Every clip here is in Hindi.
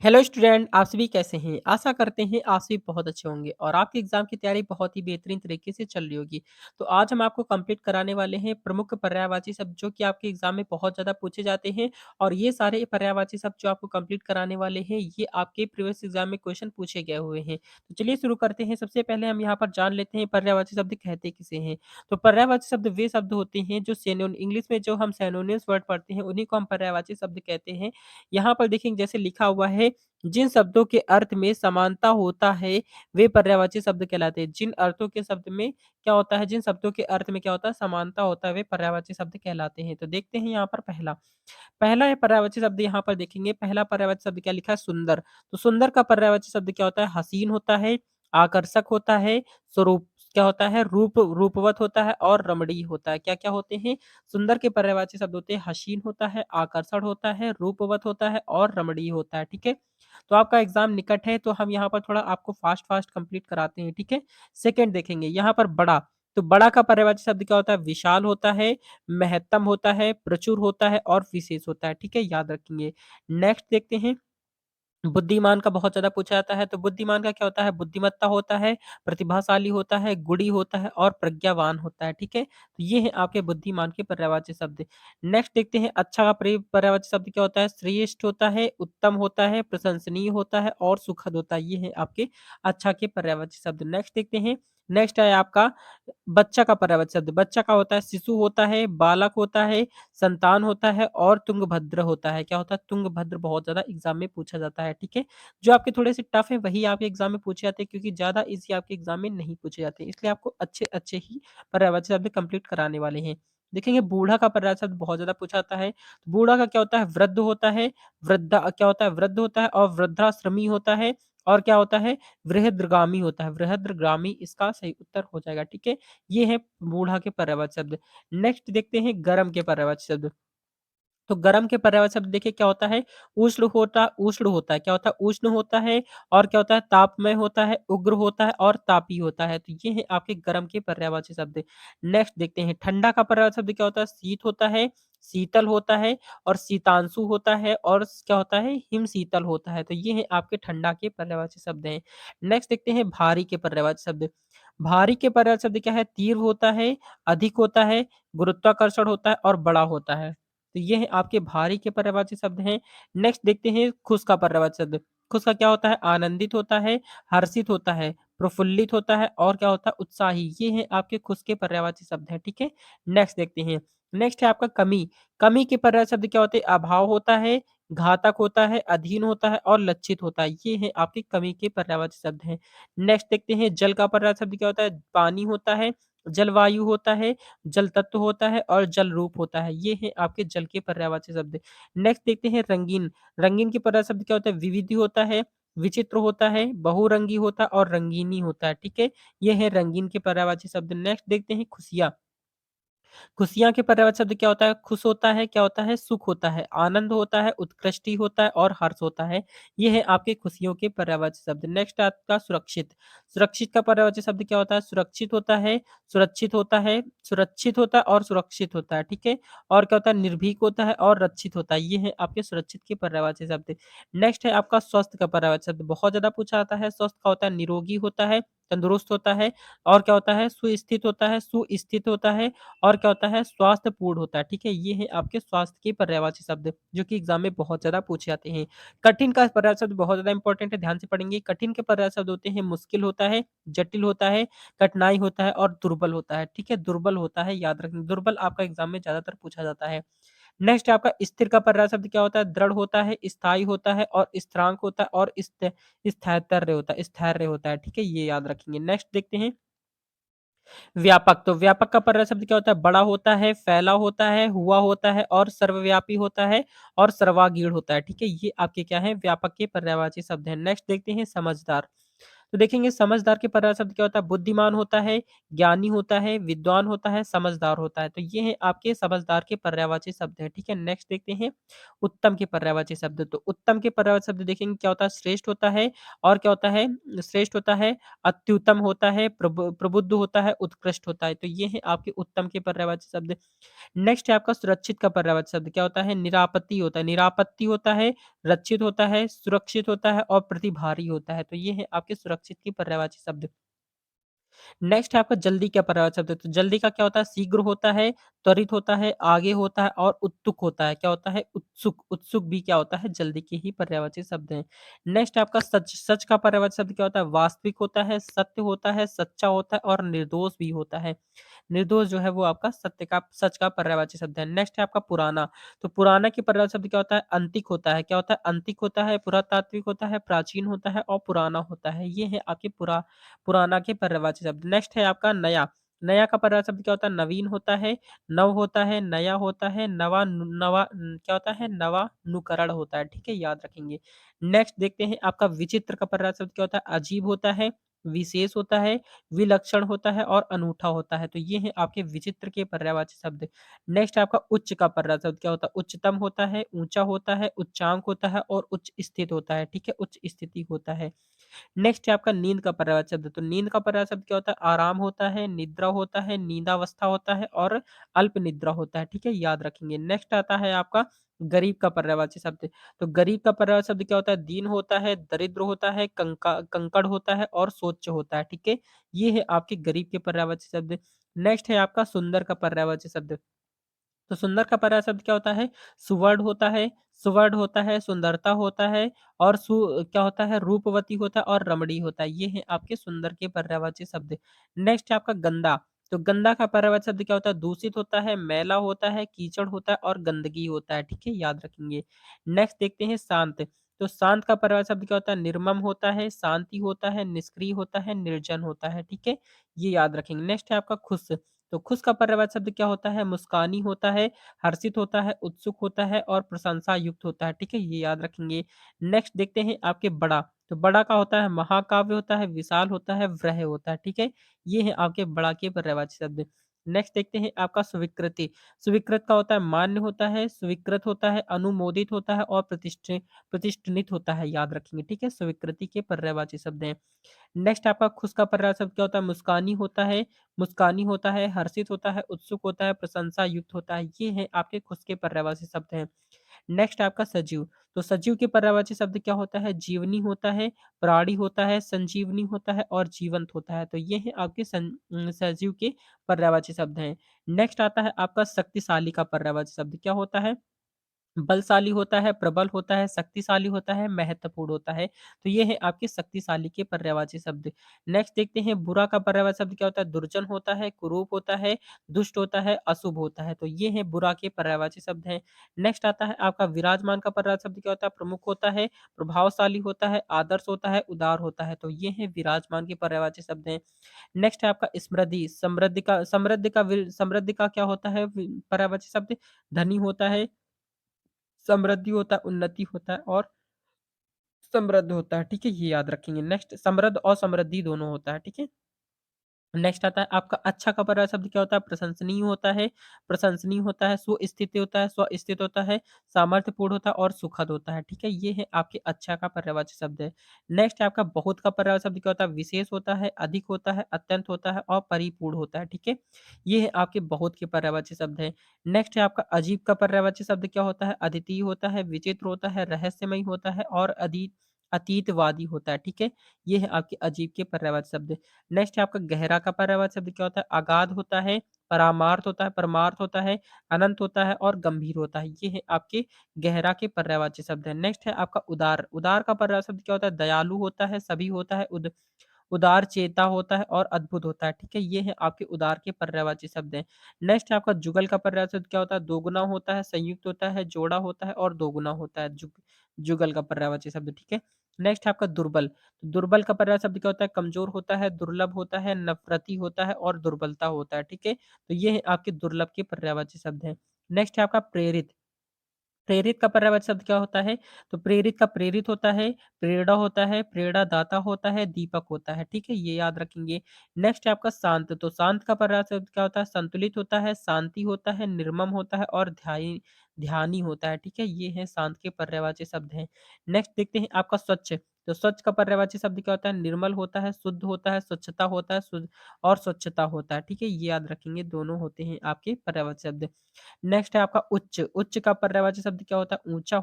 हेलो स्टूडेंट, आप सभी कैसे हैं? आशा करते हैं आप सभी बहुत अच्छे होंगे और आपके एग्जाम की तैयारी बहुत ही बेहतरीन तरीके से चल रही होगी। तो आज हम आपको कंप्लीट कराने वाले हैं प्रमुख पर्यायवाची शब्द जो कि आपके एग्जाम में बहुत ज़्यादा पूछे जाते हैं और ये सारे पर्यायवाची शब्द जो आपको कंप्लीट कराने वाले हैं ये आपके प्रीवियस एग्जाम में क्वेश्चन पूछे गए हुए हैं। तो चलिए शुरू करते हैं। सबसे पहले हम यहाँ पर जान लेते हैं पर्यायवाची शब्द कहते किसे हैं। तो पर्यायवाची शब्द वे शब्द होते हैं जो सेनोन इंग्लिश में जो हम सैनोनिम्स वर्ड पढ़ते हैं उन्हीं को हम पर्यायवाची शब्द कहते हैं। यहाँ पर देखेंगे जैसे लिखा हुआ है, जिन शब्दों के अर्थ में समानता होता है वे पर्यायवाची शब्द कहलाते हैं। जिन अर्थों के शब्द में क्या होता है, जिन शब्दों के अर्थ में क्या होता है, समानता होता है, वे पर्यायवाची शब्द कहलाते हैं। तो देखते हैं यहाँ पर पहला है पर्यायवाची शब्द। यहाँ पर देखेंगे पहला पर्यायवाची शब्द क्या लिखा है, सुंदर। तो सुंदर का पर्यायवाची शब्द क्या होता है, हसीन होता है, आकर्षक होता है, स्वरूप क्या होता है, रूपवत होता है और रमणीय होता है। क्या क्या होते हैं, सुंदर के पर्यायवाची शब्द होते हैं हसीन होता है, आकर्षण होता है, रूपवत होता है और रमणीय होता है। ठीक है, तो आपका एग्जाम निकट है तो हम यहाँ पर थोड़ा आपको फास्ट फास्ट कंप्लीट कराते हैं। ठीक है, सेकंड देखेंगे यहाँ पर बड़ा। तो बड़ा का पर्यायवाची शब्द क्या होता है, विशाल होता है, महत्तम होता है, प्रचुर होता है और विशेष होता है। ठीक है, याद रखेंगे। नेक्स्ट देखते हैं, बुद्धिमान का बहुत ज़्यादा पूछा जाता है। तो बुद्धिमान का क्या होता है, बुद्धिमत्ता होता है, प्रतिभाशाली होता है, गुणी होता है और प्रज्ञावान होता है। ठीक है, तो ये है आपके बुद्धिमान के पर्यायवाची शब्द। नेक्स्ट देखते हैं, अच्छा का पर्यायवाची शब्द क्या होता है, श्रेष्ठ होता है, उत्तम होता है, प्रशंसनीय होता है और सुखद होता है। ये है आपके अच्छा के पर्यायवाची शब्द। नेक्स्ट देखते हैं, नेक्स्ट है आपका बच्चा का पर्यायवाची शब्द। बच्चा का होता है, शिशु होता है, बालक होता है, संतान होता है और तुंगभद्र होता है। क्या होता है, तुंगभद्र बहुत ज़्यादा एग्ज़ाम में पूछा जाता है। ठीक है, जो आपके थोड़े से टफ है वही आपके एग्ज़ाम में पूछे जाते हैं क्योंकि ज़्यादा ईज़ी आपके एग्ज़ाम में नहीं पूछे जाते हैं। इसलिए आपको अच्छे-अच्छे ही पर्यायवाची शब्द कंप्लीट कराने वाले हैं। देखेंगे बूढ़ा का पर्यायवाची शब्द बहुत ज़्यादा पूछा जाता है। तो बूढ़ा का क्या होता है, वृद्ध होता है, वृद्धा क्या होता है, वृद्ध होता है और वृद्धाश्रमी होता है और क्या होता है, वृहद्रगामी होता है। वृहद्रगामी इसका सही उत्तर हो जाएगा। ठीक है, ये है बूढ़ा के पर्यायवाची शब्द। नेक्स्ट देखते हैं गर्म के पर्यायवाची शब्द। तो गर्म के पर्यायवाची शब्द देखिए क्या होता है, उष्ण होता है। क्या होता है, उष्ण होता है और क्या होता है, तापमय होता है, उग्र होता है और तापी होता है। तो ये है आपके गर्म के पर्यायवाची शब्द। नेक्स्ट देखते हैं, ठंडा का पर्यायवाची शब्द क्या होता है, शीत होता है, शीतल होता है और शीतांशु होता है और क्या होता है, हिम शीतल होता है। तो ये है आपके ठंडा के पर्यायवाची शब्द हैं। नेक्स्ट देखते हैं भारी के पर्यायवाची शब्द। भारी के पर्यायवाची शब्द क्या है, तीव्र होता है, अधिक होता है, गुरुत्वाकर्षण होता है और बड़ा होता है। तो ये है आपके भारी के पर्यायवाची शब्द हैं। नेक्स्ट देखते हैं खुश का पर्यायवाची शब्द। खुश का क्या होता है, आनंदित होता है, हर्षित होता है, प्रफुल्लित होता है और क्या होता है, उत्साही। ये है आपके खुश के पर्यायवाची शब्द हैं। ठीक है, नेक्स्ट देखते हैं, नेक्स्ट है आपका कमी। कमी के पर्यायवाची शब्द क्या होते हैं, अभाव होता है, घातक होता है, अधीन होता है और लक्षित होता है। ये है आपके कमी के पर्यायवाची शब्द हैं। नेक्स्ट देखते हैं, जल का पर्यायवाची शब्द क्या होता है, पानी होता है, जलवायु होता है, जल तत्व होता है और जल रूप होता है। ये है आपके जल के पर्यायवाची शब्द। नेक्स्ट देखते हैं रंगीन। रंगीन के पर्यायवाची शब्द क्या होता है, विविध होता है, विचित्र होता है, बहुरंगी होता है और रंगीनी होता है। ठीक है, ये है रंगीन के पर्यायवाची शब्द। नेक्स्ट देखते हैं खुशियाँ। खुशियाँ के पर्यायवाची शब्द क्या होता है, खुश होता है, क्या होता है, सुख होता है, आनंद होता है, उत्कृष्टि होता है और हर्ष होता है। ये है आपके खुशियों के पर्यायवाची शब्द। नेक्स्ट आपका सुरक्षित। सुरक्षित का पर्यायवाची शब्द क्या होता है, सुरक्षित होता है, सुरक्षित होता है, सुरक्षित होता है और सुरक्षित होता है। ठीक है, और क्या होता है, निर्भीक होता है और रक्षित होता है। ये है आपके सुरक्षित के पर्यायवाची शब्द। नेक्स्ट है आपका स्वस्थ का पर्यायवाची शब्द। बहुत ज्यादा पूछा जाता है। स्वस्थ का होता है, निरोगी होता है, तंदुरुस्त होता है और क्या होता है, सुस्थित होता है, सुस्थित होता है और क्या होता है, स्वास्थ्यपूर्ण होता है। ठीक है, ये है आपके स्वास्थ्य के पर्यायवाची शब्द जो कि एग्जाम में बहुत ज्यादा पूछे जाते हैं। कठिन का पर्यायवाची शब्द बहुत ज्यादा इंपॉर्टेंट है, ध्यान से पढ़ेंगे। कठिन के पर्यायवाची शब्द होते हैं, मुश्किल होता है, जटिल होता है, कठिनाई होता है और दुर्बल होता है। ठीक है, दुर्बल होता है, याद रखें, दुर्बल आपका एग्जाम में ज्यादातर पूछा जाता है। नेक्स्ट आपका स्थिर का पर्यायवाची शब्द क्या होता है, दृढ़ होता है, स्थायी होता है और स्थिरांक होता है और स्थैर्य होता है, स्थैर्य होता है। ठीक है, ये याद रखेंगे। नेक्स्ट देखते हैं व्यापक। तो व्यापक का पर्याय शब्द क्या होता है, बड़ा होता है, फैला होता है, हुआ होता है और सर्वव्यापी होता है और सर्वागीण होता है। ठीक है, ये आपके क्या है, व्यापक के पर्यायवाची शब्द हैं। नेक्स्ट देखते हैं समझदार। तो देखेंगे समझदार के पर्यायवाची शब्द क्या होता है? बुद्धिमान होता है, ज्ञानी होता है, विद्वान होता है, समझदार होता है। तो ये हैं आपके समझदार के पर्यायवाची शब्द हैं, ठीक है? नेक्स्ट देखते हैं उत्तम के पर्यायवाची शब्द। तो उत्तम के पर्यायवाची शब्द देखेंगे क्या होता है? श्रेष्ठ होता है और क्या होता है? श्रेष्ठ होता है, अत्युत्तम होता है, प्रबुद्ध होता है, उत्कृष्ट होता है। तो ये हैं आपके उत्तम के पर्यायवाची शब्द। नेक्स्ट है आपका सुरक्षित का पर्यायवाची शब्द क्या होता है? निरापत्ति होता है। निरापत्ति होता है, रक्षित होता है, सुरक्षित होता है और प्रतिभारी होता है। तो ये है आपके सुरक्षित के पर्यायवाची शब्द। नेक्स्ट है आपका जल्दी क्या पर्यायवाची शब्द है? तो जल्दी का क्या होता है? शीघ्र होता है, त्वरित होता है, आगे होता है और उत्सुक होता है। क्या होता है? उत्सुक। उत्सुक भी क्या होता है? जल्दी के ही पर्यायवाची शब्द हैं। नेक्स्ट है आपका सच। सच का पर्यायवाची शब्द क्या होता है? वास्तविक होता है, सत्य होता है, सच्चा होता है और निर्दोष भी होता है। निर्दोष जो है वो आपका सत्य का सच का पर्यायवाची शब्द है। नेक्स्ट है आपका पुराना। तो पुराना के पर्यायवाची शब्द क्या होता है? अंतिक होता है। क्या होता है? अंतिक होता है, पुरातात्विक होता है, प्राचीन होता है और पुराना होता है। ये है आपके पुराना के पर्यायवाची शब्द। नेक्स्ट है आपका नया। नया का पर्यायवाची शब्द क्या होता है? नवीन होता है, नव होता है, नया होता है, क्या होता है? नवानुकरण होता है। ठीक है? याद रखेंगे। नेक्स्ट देखते हैं आपका विचित्र का पर्यायवाची शब्द क्या होता है? अजीब होता है, विशेष होता है, विलक्षण होता है और अनूठा होता है। तो ये हैं आपके विचित्र के पर्यायवाची शब्द। नेक्स्ट आपका उच्च का पर्यायवाची शब्द क्या होता है? उच्चतम होता है, ऊंचा होता है, उच्चांक होता है और उच्च स्थित होता है। ठीक है? उच्च स्थिति होता है। नेक्स्ट है आपका नींद का पर्यायवाची शब्द। तो नींद का पर्यायवाची शब्द क्या होता है? आराम होता है, निद्रा होता है, नींदावस्था होता है और अल्प निद्रा होता है। ठीक है? याद रखेंगे। नेक्स्ट आता है आपका गरीब का पर्यायवाची शब्द। तो गरीब का पर्यायवाची शब्द क्या होता है? दीन होता है, दरिद्र होता है, कंकड़ होता है और शोच्य होता है। ठीक है? ये है आपके गरीब के पर्यायवाची शब्द। नेक्स्ट है आपका सुंदर का पर्यायवाची शब्द। तो सुंदर का पर्याय शब्द क्या होता है? सुवर्ण होता है, सुंदरता होता है और क्या होता है? रूपवती होता है और रमणीय होता है। ये है आपके सुंदर के पर्यायवाची शब्द। नेक्स्ट है आपका गंदा। तो गंदा का पर्यायवाची शब्द क्या होता है? दूषित होता है, मैला होता है, कीचड़ होता है और गंदगी होता है। ठीक है? याद रखेंगे। नेक्स्ट देखते हैं शांत। तो शांत का पर्यायवाची शब्द क्या होता है? निर्मम होता है, शांति होता है, निष्क्रिय होता है, निर्जन होता है। ठीक है? ये याद रखेंगे। नेक्स्ट है आपका खुश। तो खुश का पर्यायवाची शब्द क्या होता है? मुस्कानी होता है, हर्षित होता है, उत्सुक होता है और प्रशंसा युक्त होता है। ठीक है? ये याद रखेंगे। नेक्स्ट देखते हैं आपके बड़ा। तो बड़ा का होता है महाकाव्य होता है, विशाल होता है, वृहद होता है। ठीक है? ये है आपके बड़ा के पर्यायवाची शब्द। नेक्स्ट देखते हैं आपका स्वीकृति। स्वीकृत का होता है मान्य होता है, स्वीकृत होता है, अनुमोदित होता है और प्रतिष्ठित होता है। याद रखेंगे। ठीक है? स्वीकृति के पर्यायवाची शब्द हैं। नेक्स्ट आपका खुश का पर्याय शब्द क्या होता है? मुस्कानी होता है, हर्षित होता है, उत्सुक होता है, प्रशंसा युक्त होता है। ये है आपके खुश के पर्यायवाची शब्द हैं। नेक्स्ट आपका सजीव। तो सजीव के पर्यायवाची शब्द क्या होता है? जीवनी होता है, प्राणी होता है, संजीवनी होता है और जीवंत होता है। तो ये है आपके सजीव के पर्यायवाची शब्द हैं। नेक्स्ट आता है आपका शक्तिशाली का पर्यायवाची शब्द क्या होता है? बलशाली होता है, प्रबल होता है, शक्तिशाली होता है, महत्वपूर्ण होता है। तो ये है आपके शक्तिशाली के पर्यायवाची शब्द। नेक्स्ट देखते हैं बुरा का पर्यायवाची शब्द क्या होता है? दुर्जन होता है, कुरूप होता है, दुष्ट होता है, अशुभ होता है। तो ये है बुरा के पर्यायवाची शब्द हैं। नेक्स्ट आता है आपका विराजमान का पर्यायवाची शब्द क्या होता है? प्रमुख होता है, प्रभावशाली होता है, आदर्श होता है, उदार होता है। तो ये है विराजमान के पर्यायवाची शब्द हैं। नेक्स्ट है आपका समृद्धि। समृद्धि का क्या होता है? पर्यायवाची शब्द धनी होता है, समृद्धि होता है, उन्नति होता है और समृद्ध होता है। ठीक है? ये याद रखेंगे। नेक्स्ट समृद्ध और समृद्धि दोनों होता है। ठीक है? नेक्स्ट आता है आपका अच्छा का पर्याय शब्द क्या होता है? प्रशंसनीय होता है, स्वस्थित होता है, सामर्थ्यपूर्ण होता है और सुखद होता है। ठीक है? ये है आपके अच्छा का पर्यायवाची शब्द है। नेक्स्ट है आपका बहुत का पर्याय शब्द क्या होता है? विशेष होता है, अधिक होता है, अत्यंत होता है और परिपूर्ण होता है। ठीक है? ये है आपके बहुत के पर्यायवाची शब्द है। नेक्स्ट है आपका अजीब का पर्यायवाची शब्द क्या होता है? अद्वितीय होता है, विचित्र होता है, रहस्यमय होता है और अतीतवादी होता है। ठीक है? ये है आपके अजीब के पर्यायवाची शब्द। नेक्स्ट है आपका गहरा का पर्यायवाची शब्द क्या होता है? अगाध होता है, परमार्थ होता है, अनंत होता है और गंभीर होता है। ये है आपके गहरा के पर्यायवाची शब्द है। नेक्स्ट है आपका उदार। उदार का पर्यायवाची शब्द क्या होता है? दयालु होता है, सभी होता है, उदार चेता होता है और अद्भुत होता है। ठीक है? ये है आपके उदार के पर्यायवाची शब्द हैं। नेक्स्ट है आपका जुगल का पर्यायवाची शब्द क्या होता है? दोगुना होता है, संयुक्त होता है, जोड़ा होता है और दोगुना होता है। जुगल का पर्यायवाची शब्द। ठीक है? नेक्स्ट है आपका दुर्बल। दुर्बल का पर्यायवाची शब्द क्या होता है? कमजोर होता है, दुर्लभ होता है, नफरती होता है और दुर्बलता होता है। ठीक है? तो ये है आपके दुर्लभ के पर्यायवाची शब्द हैं। नेक्स्ट है आपका प्रेरित। प्रेरित का पर्यायवाची शब्द क्या होता है? तो प्रेरित का प्रेरित होता है, प्रेरणा होता है, प्रेरणादाता होता है, दीपक होता है, ठीक है? ये याद रखेंगे। नेक्स्ट है आपका शांत, तो शांत का पर्यायवाची शब्द क्या होता है? संतुलित होता है, शांति होता है, निर्मम होता है और ध्यानी होता है, ठीक है? ये है शांत के पर्यायवाची शब्द हैं। नेक्स्ट देखते हैं आपका स्वच्छ, तो स्वच्छ का पर्यायवाची शब्द क्या होता है? निर्मल होता है, शुद्ध होता है, स्वच्छता होता है, और स्वच्छता होता है, ठीक है? ये याद रखेंगे, दोनों होते हैं आपके पर्यायवाची शब्द। नेक्स्ट है आपका उच्च, उच्च का पर्यायवाची शब्द क्या होता है? ऊंचा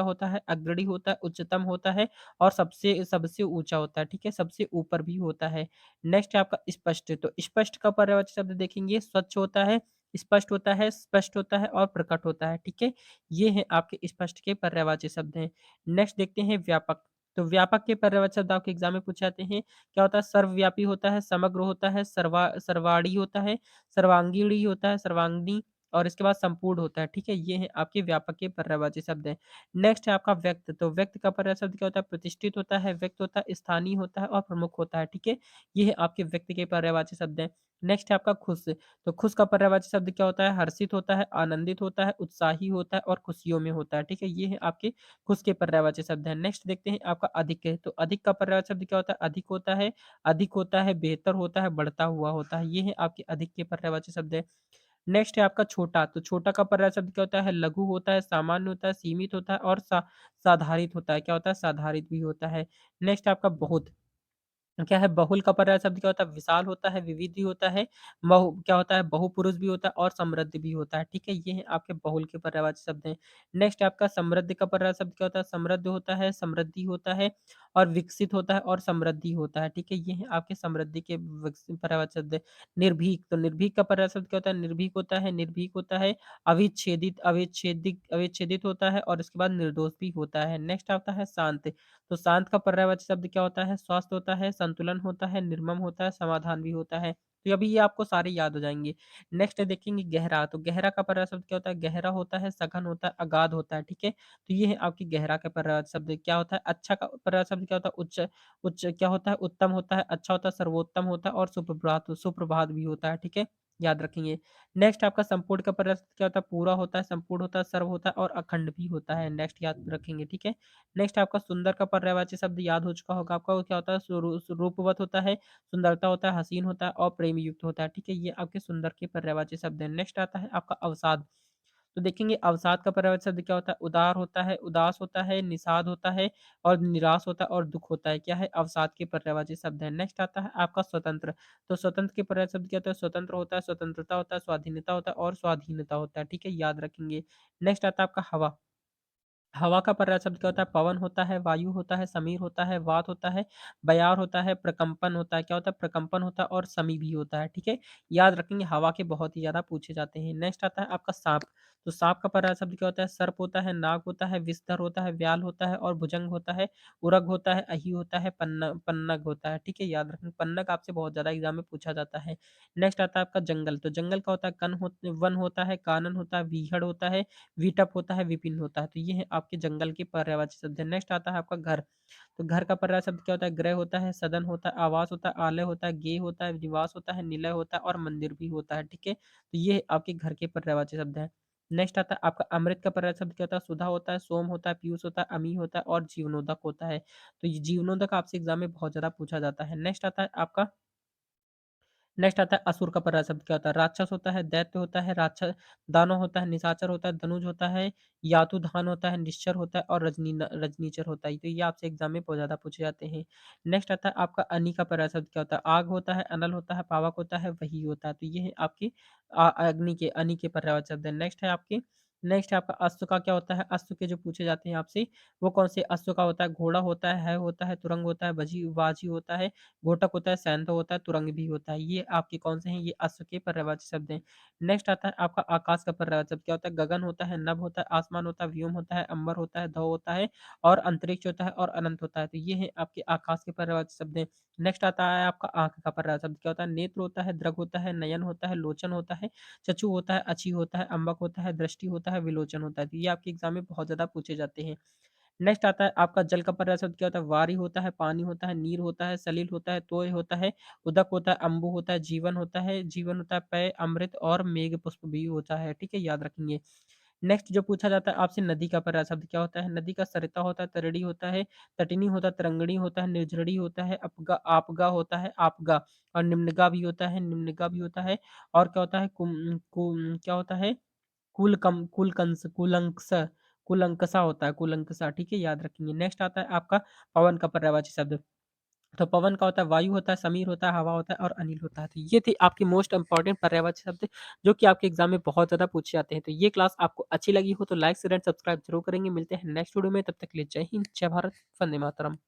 होता है, अग्रणी होता है, उच्चतम होता है और सबसे सबसे ऊंचा होता है, ठीक है? सबसे ऊपर भी होता है। नेक्स्ट है आपका स्पष्ट, तो स्पष्ट का पर्यायवाची शब्द देखेंगे, स्वच्छ होता है, स्पष्ट होता है, स्पष्ट होता है और प्रकट होता है, ठीक है? ये है आपके स्पष्ट के पर्यायवाची शब्द हैं। नेक्स्ट देखते हैं व्यापक, तो व्यापक के पर्यायवाची शब्द आपके एग्जाम में पूछे जाते हैं। क्या होता है? सर्वव्यापी होता है, समग्र होता है, सर्वाणी होता है, सर्वांगीणी होता है, सर्वांगनी और इसके बाद संपूर्ण होता है, ठीक है? ये है आपके व्यापक के पर्यायवाची शब्द हैं। नेक्स्ट है आपका व्यक्त, तो व्यक्त का पर्यायवाची शब्द क्या होता है? प्रतिष्ठित होता है, व्यक्त होता है, स्थानीय होता है और प्रमुख होता है, ठीक है? ये है आपके व्यक्त के पर्यायवाची शब्द हैं। नेक्स्ट है आपका खुश, तो खुश का पर्यायवाची शब्द क्या होता है? हर्षित होता है, आनंदित होता है, उत्साही होता है और खुशियों में होता है, ठीक है? ये है आपके खुश के पर्यायवाची शब्द हैं। नेक्स्ट देखते हैं आपका अधिक है, तो अधिक का पर्यायवाची शब्द क्या होता है? अधिक होता है, बेहतर होता है, बढ़ता हुआ होता है। ये है आपके अधिक के पर्यायवाची शब्द हैं। नेक्स्ट है आपका छोटा, तो छोटा का पर्याय शब्द क्या होता है? लघु होता है, सामान्य होता है, सीमित होता है और साधारित होता है। क्या होता है? साधारित भी होता है। नेक्स्ट है आपका बहुत, क्या है? बहुल का पर्याय शब्द क्या होता है? विशाल होता है, विविध भी होता है, क्या होता है? बहुपुरुष भी होता है और समृद्ध भी होता है, ठीक है? ये है आपके बहुल के पर्यायवाची शब्द हैं। नेक्स्ट आपका समृद्ध का पर्याय शब्द क्या होता है? समृद्ध होता है, समृद्धि होता है और विकसित होता है और समृद्धि होता है, ठीक है? ये है आपके समृद्धि के पर्यायवाची शब्द हैं। निर्भीक, तो निर्भीक का पर्याय शब्द क्या होता है? निर्भीक होता है, अविच्छेदित होता है और इसके बाद निर्दोष भी होता है। नेक्स्ट आता है शांत, तो शांत का पर्यायवाची शब्द क्या होता है? स्वस्थ होता है, संतुलन होता है, निर्मम होता है, समाधान भी होता है। तो अभी ये आपको सारे याद हो जाएँगे। नेक्स्ट देखेंगे गहरा, तो गहरा का पर्याय शब्द क्या होता है? गहरा होता है, सघन होता है, अगाध होता है, ठीक है? तो ये है आपकी गहरा का पर्यायवाची शब्द क्या होता है? अच्छा का पर्यायवाची शब्द क्या होता है? उच्च, उच्च क्या होता है? उत्तम होता है, अच्छा होता है, सर्वोत्तम होता है और सुप्रभात भी होता है, ठीक है? याद रखेंगे। नेक्स्ट आपका संपूर्ण का पर्याय शब्द क्या होता है? पूरा होता है, संपूर्ण होता है, सर्व होता है और अखंड भी होता है। नेक्स्ट याद रखेंगे, ठीक है? नेक्स्ट आपका सुंदर का पर्यायवाची शब्द याद हो चुका होगा आपका, वो क्या होता है? रूपवत होता है, सुंदरता होता है, हसीन होता है और प्रेम युक्त होता है, ठीक है? ये आपके सुंदर के पर्यायवाची शब्द हैं। नेक्स्ट आता है आपका अवसाद, तो देखेंगे अवसाद का पर्यायवाची शब्द क्या होता है? उदार होता है, उदास होता है, निषाद होता है और निराश होता है और दुःख होता है। क्या है? अवसाद के पर्यायवाची शब्द है। नेक्स्ट आता है आपका स्वतंत्र, तो स्वतंत्र के पर्यायवाची शब्द क्या होता है? स्वतंत्र होता है, स्वतंत्रता होता है, स्वाधीनता होता है और स्वाधीनता होता है, ठीक है? याद रखेंगे। नेक्स्ट आता है आपका हवा, हवा का पर्याय शब्द क्या होता है? पवन होता है, वायु होता है, समीर होता है, वात होता है, बयार होता है, प्रकंपन होता है। क्या होता है? प्रकंपन होता है और समी भी होता है, ठीक है? याद रखेंगे, हवा के बहुत ही ज़्यादा पूछे जाते हैं। नेक्स्ट आता है आपका साँप, तो साँप का पर्याय शब्द क्या होता है? सर्प होता है, नाग होता है, विषधर होता है, व्याल होता है और भुजंग होता है, उरग होता है, अहि होता है, पन्नग होता है, ठीक है? याद रखेंगे, पन्नग आपसे बहुत ज़्यादा एग्ज़ाम में पूछा जाता है। नेक्स्ट आता है आपका जंगल, तो जंगल का होता है वन होता है, कानन होता है, वीहड़ होता है, विटप होता है, विपिन होता है, तो ये है आपके जंगल के पर्यायवाची शब्द है। नेक्स्ट आता है आपका घर, तो घर का पर्याय शब्द क्या होता है? गृह होता है, सदन होता है, आवास होता है, आलय होता है, गेह होता है, निवास होता है, निलय होता है और मंदिर भी होता है, ठीक है? तो ये आपके घर के पर्यायवाची शब्द हैं। नेक्स्ट आता है आपका अमृत का पर्याय शब्द क्या होता है? सुधा होता है, सोम होता है, पीयूष होता है, अमी होता है और जीवनोदक होता है। तो ये जीवनोदक आपसे एग्जाम में बहुत ज्यादा पूछा जाता है। नेक्स्ट आता है आपका, नेक्स्ट आता है असुर का पर्याय शब्द क्या होता है? राक्षस होता है, दैत्य होता है, राक्षस दानव होता है, निशाचर होता है, धनुज होता है, यातुधान होता है, निश्चर होता है और रजनीचर होता है। तो ये आपसे एग्जाम में बहुत ज्यादा पूछे जाते हैं। नेक्स्ट आता है आपका अनी का पर्याय शब्द क्या होता है? आग होता है, अनल होता है, पावक होता है, वही होता है। तो ये है आपकी अग्नि के अनी के पर्याय शब्द है। नेक्स्ट है आपका अश्व का क्या होता है? अश्व के जो पूछे जाते हैं आपसे, वो कौन से अश्व का होता है? घोड़ा होता है, तुरंग होता है, बाजी होता है, घोटक होता है, सैंधव होता है, तुरंग भी होता है। ये आपके कौन से हैं? ये अश्व के पर्यायवाची शब्द हैं। नेक्स्ट आता है आपका आकाश का पर्यायवाची शब्द क्या होता है? गगन होता है, नभ होता है, आसमान होता है, व्योम होता है, अंबर होता है, ध्रुव होता है और अंतरिक्ष होता है और अनंत होता है। तो ये है आपके आकाश के पर्यायवाची शब्द हैं। नेक्स्ट आता है आपका आंख का पर्यायवाची शब्द क्या होता है? नेत्र होता है, दृग होता है, नयन होता है, लोचन होता है, चक्षु होता है, अछि होता है, अम्बक होता है, दृष्टि होता है, विलोचन होता है। तो ये आपके एग्जाम में बहुत ज्यादा पूछे जाते हैं। नेक्स्ट आता है आपका जल का पर्याय शब्द क्या होता है? वारी होता है, पानी होता है, नीर होता है, सलिल होता है, तोय होता है, उदक होता है, अम्बु होता है, जीवन होता है, पेय, अमृत और मेघ पुष्प भी होता है, ठीक है? याद रखेंगे। नेक्स्ट जो पूछा जाता है आपसे नदी का पर्याय शब्द क्या होता है? नदी का सरिता होता है, तरड़ी होता है, तटिनी होता है, तरंगणी होता है, निर्झरी होता है, अपगा आपगा होता है, आपगा और निम्नगा भी होता है, निम्नगा भी होता है और क्या होता है क्या होता है? कुलंकसा होता है, कुलंकसा, ठीक है? याद रखेंगे। नेक्स्ट आता है आपका पवन का पर्यायवाची शब्द। तो पवन का होता है वायु होता है, समीर होता है, हवा होता है और अनिल होता है। तो ये थे आपके मोस्ट इंपोर्टेंट पर्यायवाची शब्द जो कि आपके एग्जाम में बहुत ज़्यादा पूछे जाते हैं। तो ये क्लास आपको अच्छी लगी हो तो लाइक, शेयर एंड सब्सक्राइब जरूर करेंगे। मिलते हैं नेक्स्ट वीडियो में, तब तक के लिए जय हिंद, जय भारत, वंदे मातरम।